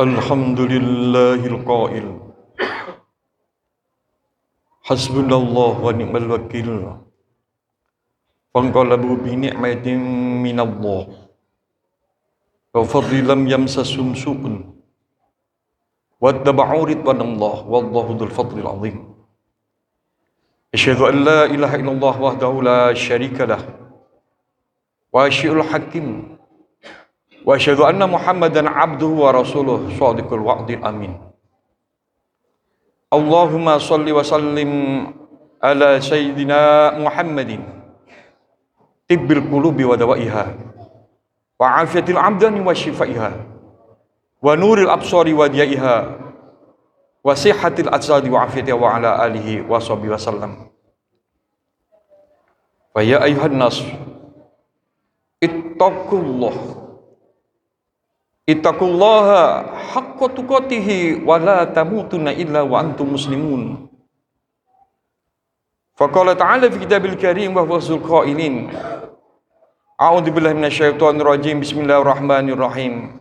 Alhamdulillahil qail hasbunallah wa ni'mal wakil fanqalabu bi ni'matin minallah wa fadlin lam yamsasum su'un wattaba'u ridwanallah wallahu dzul fadlil azim. Asyhadu an la ilaha illallah wahdahu la syarika lah wa asyhadul hakim wa asyhadu anna Muhammadan abduhu wa rasuluh shadiqul wa'dil amin. Allahumma salli wa sallim ala sayyidina Muhammadin tibbil qulubi wa dawaiha wa afiyatil abdani wa shifaiha wa nuril absari wa diyaiha wa sihhatil ajsadi wa afiyatiha wa ala alihi wa sahbihi wa sallam. Fa ya ayuhan nas ittaqullaha haqqa tuqatih wa la tamutunna illa wa antum muslimun. Faqala ta'ala fi kitabil karim wa huwa azul qailin a'udzu billahi minasyaitonir rajim bismillahirrahmanirrahim.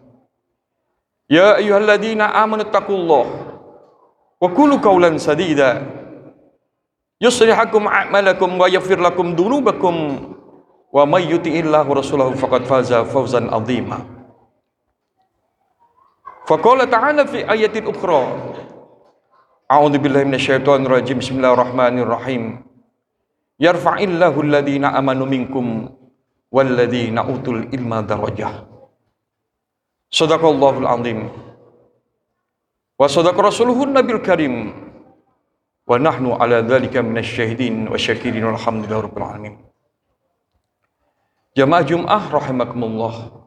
Ya ayyuhalladzina amanu taqullaha wa qulu qawlan sadida yuslih lakum a'malakum wa yaghfir lakum dhunubakum wa may yuti'illah wa rasulahu faqad faza fawzan 'azima. Faqala ta'ala fi ayatin ukhra a'udzu billahi minasyaitonir rajim bismillahirrahmanirrahim. Yarfa'illahu alladhina amanu minkum walladhina utul ilma darajah. Shadaqallahul azim wa shadaqa rasuluhun nabil karim wa nahnu ala dzalika minasyahidin wa syakirin walhamdulillahi rabbil alamin. Jamaah Jumat rahimakumullah.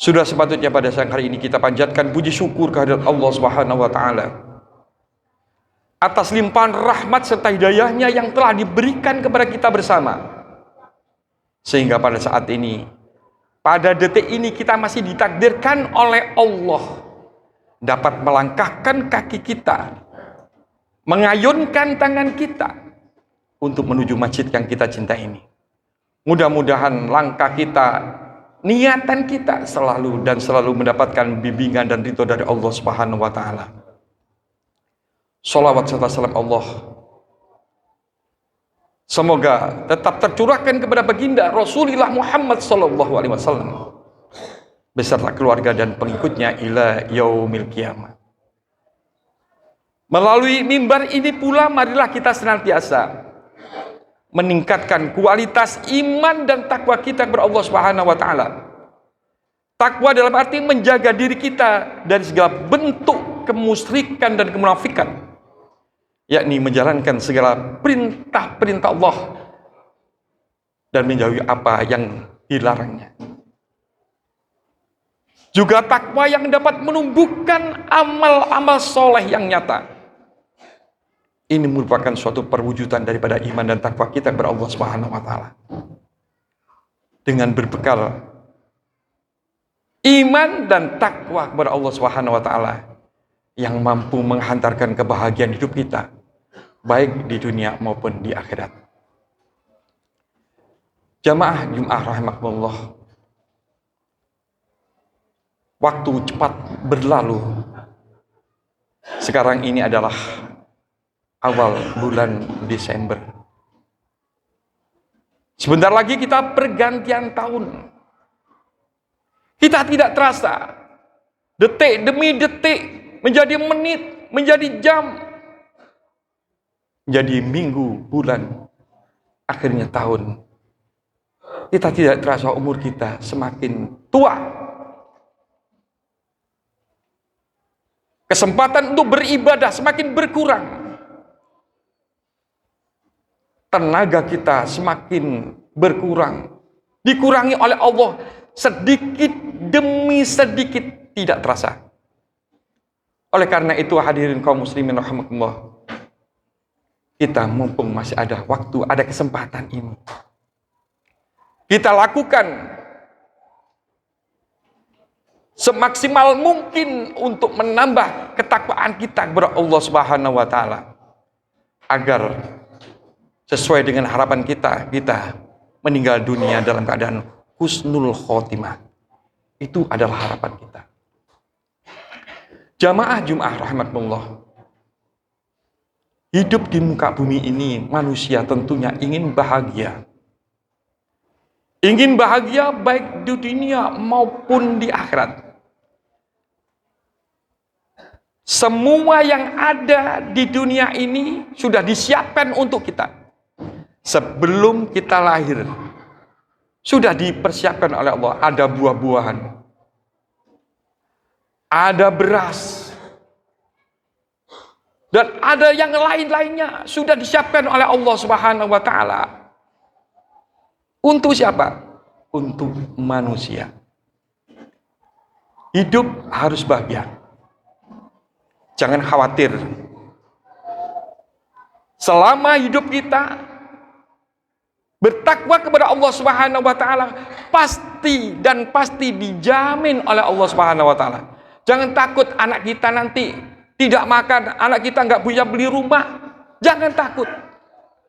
Sudah sepatutnya pada siang hari ini kita panjatkan puji syukur kehadirat Allah Subhanahu wa taala atas limpahan rahmat serta hidayahnya yang telah diberikan kepada kita bersama. Sehingga pada saat ini, pada detik ini kita masih ditakdirkan oleh Allah dapat melangkahkan kaki kita, mengayunkan tangan kita untuk menuju masjid yang kita cintai ini. Mudah-mudahan langkah kita, niatan kita selalu mendapatkan bimbingan dan ridho dari Allah Subhanahu wa taala. Shalawat serta salam Allah semoga tetap tercurahkan kepada baginda Rasulullah Muhammad sallallahu alaihi wasallam beserta keluarga dan pengikutnya ila yaumil qiyamah. Melalui mimbar ini pula marilah kita senantiasa meningkatkan kualitas iman dan takwa kita kepada Allah Subhanahu wa taala. Takwa dalam arti menjaga diri kita dari segala bentuk kemusyrikan dan kemunafikan, yakni menjalankan segala perintah-perintah Allah dan menjauhi apa yang dilarangnya. Juga takwa yang dapat menumbuhkan amal-amal soleh yang nyata. Ini merupakan suatu perwujudan daripada iman dan takwa kita kepada Allah Subhanahu wa taala. Dengan berbekal iman dan takwa kepada Allah Subhanahu wa taala yang mampu menghantarkan kebahagiaan hidup kita baik di dunia maupun di akhirat. Jamaah Jumat rahimakumullah. Waktu cepat berlalu. Sekarang ini adalah awal bulan Desember. Sebentar lagi kita pergantian tahun. Kita tidak terasa. Detik demi detik, menjadi menit, menjadi jam, menjadi minggu, bulan, akhirnya tahun. Kita tidak terasa umur kita semakin tua. Kesempatan untuk beribadah semakin berkurang. Tenaga kita semakin berkurang, dikurangi oleh Allah sedikit demi sedikit, tidak terasa. Oleh karena itu hadirin kaum muslimin rahimakumullah, kita mumpung masih ada waktu, ada kesempatan ini, kita lakukan semaksimal mungkin untuk menambah ketakwaan kita kepada Allah Subhanahu wa taala agar sesuai dengan harapan kita meninggal dunia dalam keadaan husnul khotimah. Itu adalah harapan kita. Jamaah Jumat rahmatullah. Hidup di muka bumi ini, manusia tentunya ingin bahagia. Ingin bahagia baik di dunia maupun di akhirat. Semua yang ada di dunia ini sudah disiapkan untuk kita. Sebelum kita lahir, sudah dipersiapkan oleh Allah. Ada buah-buahan, ada beras, dan ada yang lain-lainnya sudah disiapkan oleh Allah Subhanahu wa Ta'ala. Untuk siapa? Untuk manusia. Hidup harus bahagia. Jangan khawatir. Selama hidup kita bertakwa kepada Allah Subhanahu wa Ta'ala, pasti dan pasti dijamin oleh Allah Subhanahu wa Ta'ala. Jangan takut anak kita nanti tidak makan, anak kita nggak punya beli rumah. Jangan takut.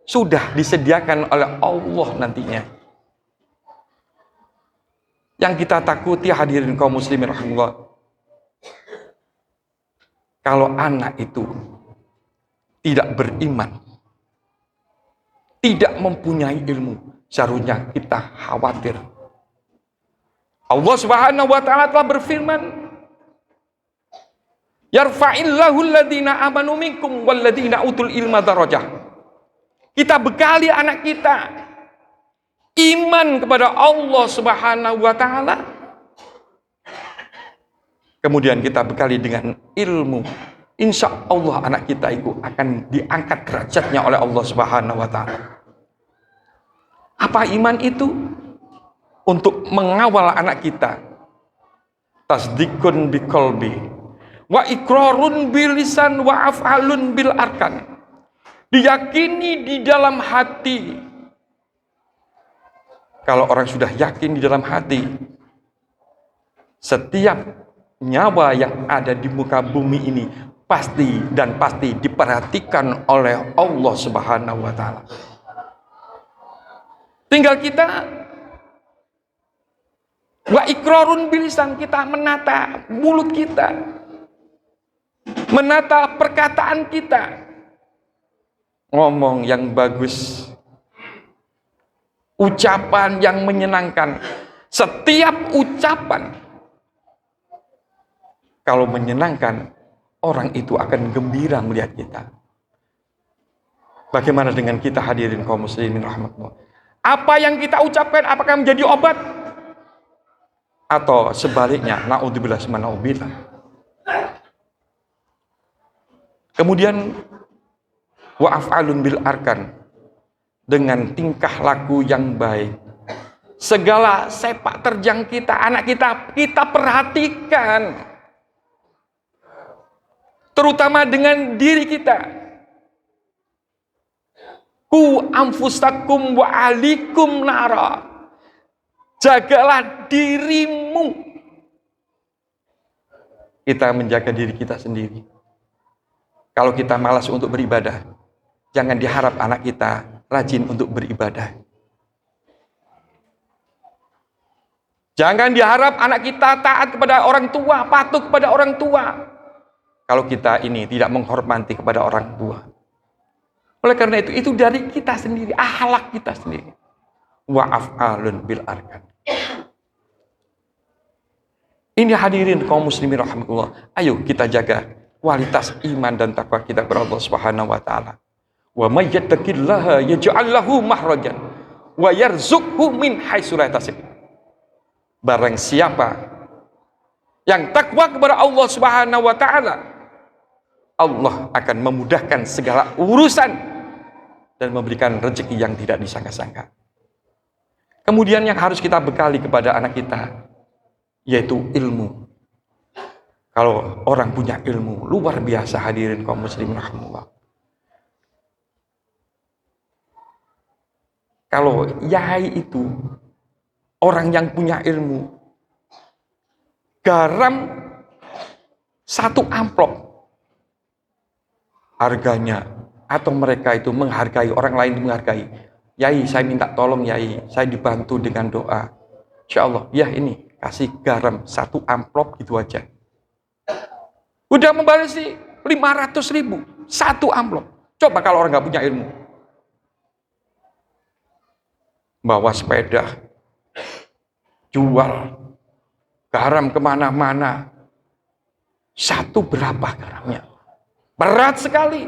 Sudah disediakan oleh Allah nantinya. Yang kita takuti hadirin kaum muslimin rahimahullah, kalau anak itu tidak beriman, tidak mempunyai ilmu, seharusnya kita khawatir. Allah Subhanahu wa Ta'ala telah berfirman, yarfa'illahu alladhina amanu minkum walladhina utul ilma darajah. Kita bekali anak kita iman kepada Allah Subhanahu wa Ta'ala, kemudian kita bekali dengan ilmu. Insya Allah anak kita itu akan diangkat derajatnya oleh Allah Subhanahu wa Ta'ala. Apa iman itu? Untuk mengawal anak kita. Tasdikun biqalbi wa iqrarun bil lisan wa af'alun bil arkan. Diyakini di dalam hati. Kalau orang sudah yakin di dalam hati, setiap nyawa yang ada di muka bumi ini pasti dan pasti diperhatikan oleh Allah Subhanahu wa Ta'ala. Tinggal kita wa iqrarun bilisan, kita menata mulut kita, menata perkataan kita, ngomong yang bagus, ucapan yang menyenangkan. Setiap ucapan kalau menyenangkan, orang itu akan gembira melihat kita. Bagaimana dengan kita hadirin kaum muslimin rahmatullah? Apa yang kita ucapkan apakah menjadi obat? Atau sebaliknya, naudzubillah summa naudzubillah. Kemudian wa af'alun bil arkan, dengan tingkah laku yang baik. Segala sepak terjang kita, anak kita perhatikan. Terutama dengan diri kita. Ku anfusakum wa alikum nara. Jagalah dirimu. Kita menjaga diri kita sendiri. Kalau kita malas untuk beribadah, jangan diharap anak kita rajin untuk beribadah. Jangan diharap anak kita taat kepada orang tua, patuh kepada orang tua, kalau kita ini tidak menghormati kepada orang tua. Oleh karena itu dari kita sendiri, akhlak kita sendiri. Wa af'alun bil arkan. Ini hadirin kaum muslimin rahmatullah. Ayo kita jaga kualitas iman dan takwa kita kepada Allah Subhanahu wa Ta'ala. Wa may yattaqillaha yaj'al lahu mahrajan wa yarzuqhu min haitsu la yahtasib. Barang siapa yang takwa kepada Allah Subhanahu wa Ta'ala, Allah akan memudahkan segala urusan dan memberikan rezeki yang tidak disangka-sangka. Kemudian yang harus kita bekali kepada anak kita yaitu ilmu. Kalau orang punya ilmu luar biasa hadirin kaum muslimin rahimahullah. Kalau yai itu orang yang punya ilmu, garam satu amplop harganya, atau mereka itu menghargai, orang lain menghargai. Yai, saya minta tolong yai, saya dibantu dengan doa. Insya Allah, ya ini kasih garam satu amplop gitu aja. Udah membalasi 500.000 satu amplop. Coba kalau orang nggak punya ilmu. Bawa sepeda, jual garam kemana-mana. Satu berapa garamnya? Berat sekali.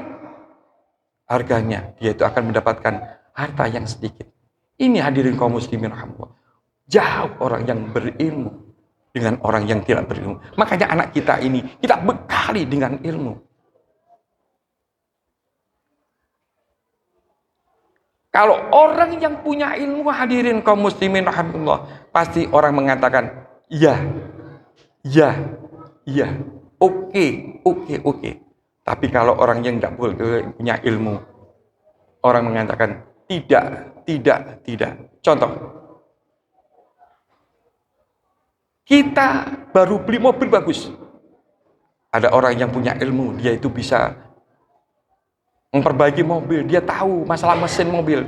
Harganya, dia itu akan mendapatkan harta yang sedikit. Ini hadirin kaum muslimin rahimahullah. Jauh orang yang berilmu dengan orang yang tidak berilmu. Makanya anak kita ini kita bekali dengan ilmu. Kalau orang yang punya ilmu, hadirin kaum muslimin rahimahullah, pasti orang mengatakan iya, iya, iya, oke. Tapi kalau orang yang tidak punya ilmu, orang mengatakan tidak. Contoh, kita baru beli mobil bagus. Ada orang yang punya ilmu, dia itu bisa memperbaiki mobil, dia tahu masalah mesin mobil.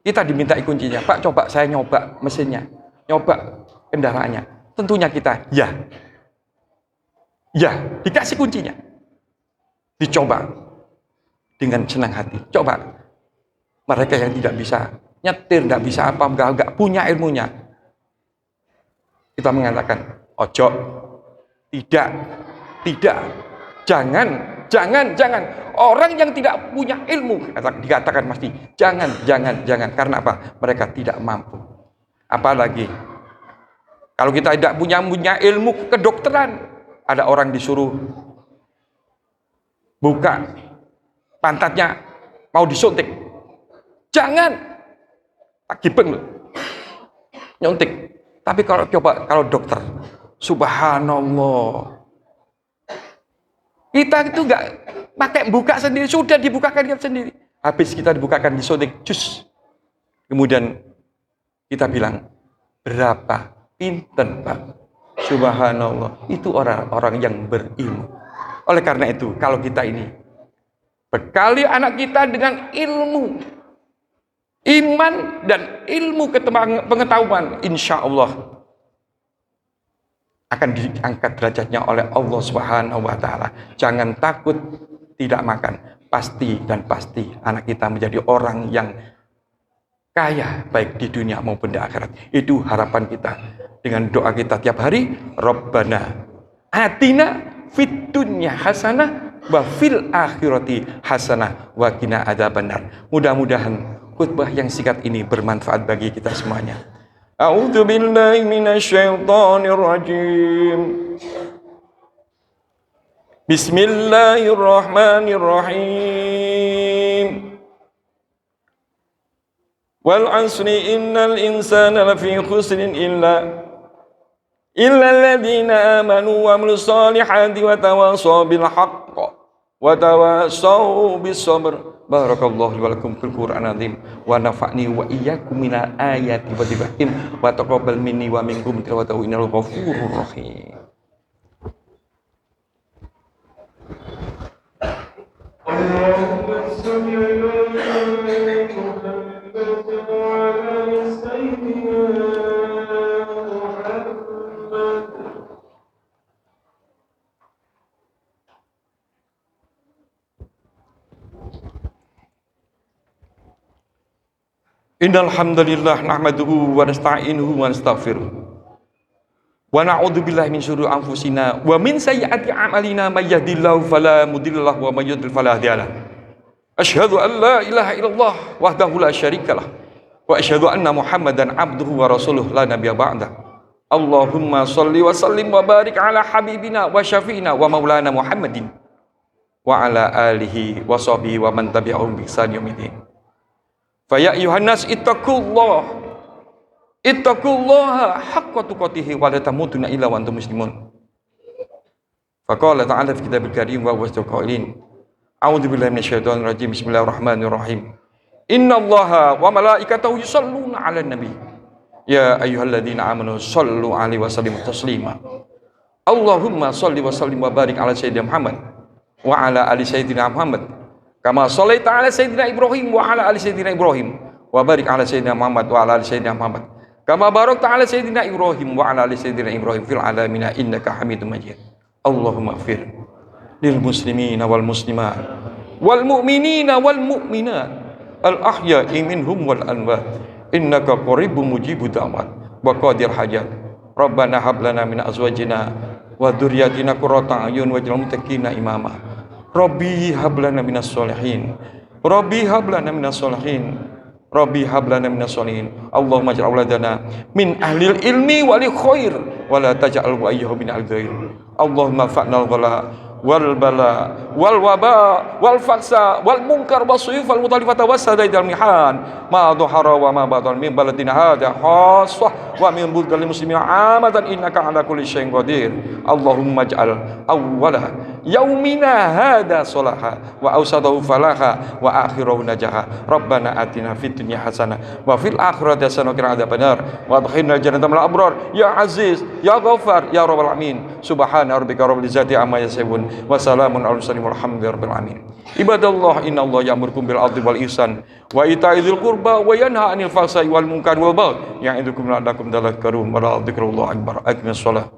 Kita dimintai kuncinya, Pak coba saya nyoba mesinnya, nyoba kendaraannya. Tentunya kita, ya, dikasih kuncinya. Dicoba dengan senang hati. Coba. Mereka yang tidak bisa nyetir, tidak bisa apa, enggak punya ilmunya. Kita mengatakan, ojo, tidak, jangan. Orang yang tidak punya ilmu, dikatakan pasti, jangan. Karena apa? Mereka tidak mampu. Apalagi, kalau kita tidak punya ilmu kedokteran, ada orang disuruh buka pantatnya, mau disuntik. Jangan. Tak gibeng loh. Nyuntik. Tapi kalau dokter, subhanallah. Kita itu enggak pakai buka sendiri, sudah dibukakan sendiri. Habis kita dibukakan disuntik, jus. Kemudian kita bilang, berapa? Pinten, Pak. Subhanallah. Itu orang-orang yang berilmu. Oleh karena itu, kalau kita ini bekali anak kita dengan ilmu, iman dan ilmu pengetahuan, insya Allah akan diangkat derajatnya oleh Allah Subhanahu wa Ta'ala. Jangan takut tidak makan. Pasti anak kita menjadi orang yang kaya baik di dunia maupun di akhirat. Itu harapan kita dengan doa kita tiap hari. Rabbana atina fid dunya hasanah wa fil akhirati hasanah wa qina adzabannar. Mudah-mudahan khutbah yang singkat ini bermanfaat bagi kita semuanya. A'udzu billahi minasyaitonir rajim. Bismillahirrahmanirrahim. Wal 'asri innal insana lafi khusrin illa alladziina aamanu wa 'amilus shalihati wa tawashaw bil haqq wa tawashaw bis sabr. Barakallahu wa lakum fil Qur'anil azim wa nafa'ni wa iyyakum minal ayati wa dzikrim wa taqabbal minni wa minkum tilawatahu innal ghafurur rahim. Allahumma shalli ala Muhammad wa ala sayyidina Muhammad. Innal hamdalillah nahmaduhu wa nasta'inuhu wa nastaghfiruh wa na'udzu billahi min syururi anfusina wa min sayyiati a'malina may yahdihillahu fala mudilla lahu wa may yudlil fala hadiya lahu. Asyhadu an la ilaha illallah wahdahu la syarikalah wa asyhadu anna Muhammadan abduhu wa rasuluh la nabiyya ba'da. Allahumma shalli wa sallim wa barik ala habibina wa syafi'ina wa maulana Muhammadin wa ala alihi wa sahbihi wa man tabi'ahum bi ihsan yaumil. Fa ya ayyuhan nas ittaqullaha haqqa tuqatih wa la tamutunna illa wa antum muslimun. Fa qala ta'ala fi kitabil karim wa huwa qailin. A'udzu billahi minasyaitonir rajim. Bismillahirrahmanirrahim. Innallaha wa malaikatahu yusholluna 'alan nabi. Ya ayyuhalladzina amanu shallu 'alaihi wa sallimu taslima. Allahumma shalli wa sallim wa barik ala sayyidina Muhammad wa ala ali sayyidina Muhammad. Kama shallaita ala sayyidina Ibrahim wa ala ali sayyidina Ibrahim wa barik ala sayyidina Muhammad wa ala ali sayyidina Muhammad. Kama barakta ala sayyidina Ibrahim wa ala ali sayyidina Ibrahim fil alamin innaka Hamidum Majid. Allahumma ighfir lil muslimina wal muslimat wal mu'minina wal mu'minat al ahya'i minhum wal amwat innaka qaribun mujibud da'wat wa qadir hajat. Rabbana hab lana min azwajina wa dzurriyyatina qurrata a'yun waj'alna muttaqina imama. Rabbi hab lana minas solihin. Rabbi hab lana minas solihin. Rabbi hab lana minas solihin. Allahumma ij'al auladana min ahlil ilmi wal khair wa la taj'al wa'iyyahu min al-ghair. Allahumma fa'nal ghala wal bala wal waba wal faksa wal munkar wasuyuf wal mutalifata wasadaid al mihan ma dhahara wa ma batan min baladina hadha khassah wa min buldan muslimin amatan innaka ala kulli syai'in qadir. Allahumma ij'al awwala yaumina hadha salaha wa awsatahu falaha wa akhirahu najaha. Rabbana atina fid dunya hasanah wa fil akhirati hasanah wa qina adzabannar wa adkhilna jannata ma'al abrar ya aziz ya ghafar ya rabbal alamin. Subhana rabbika rabbil izzati amma yasifun wa salamun alal mursalin walhamdulillahi rabbil alamin. Ibadallah innallaha ya'murukum bil 'adli wal ihsan wa ita'i dzil qurba wa yanha 'anil fahsya'i wal munkari wal baghi ya'idukum la'allakum tadhakkarun wa la dzikrullahi akbar. Aqimus shalah.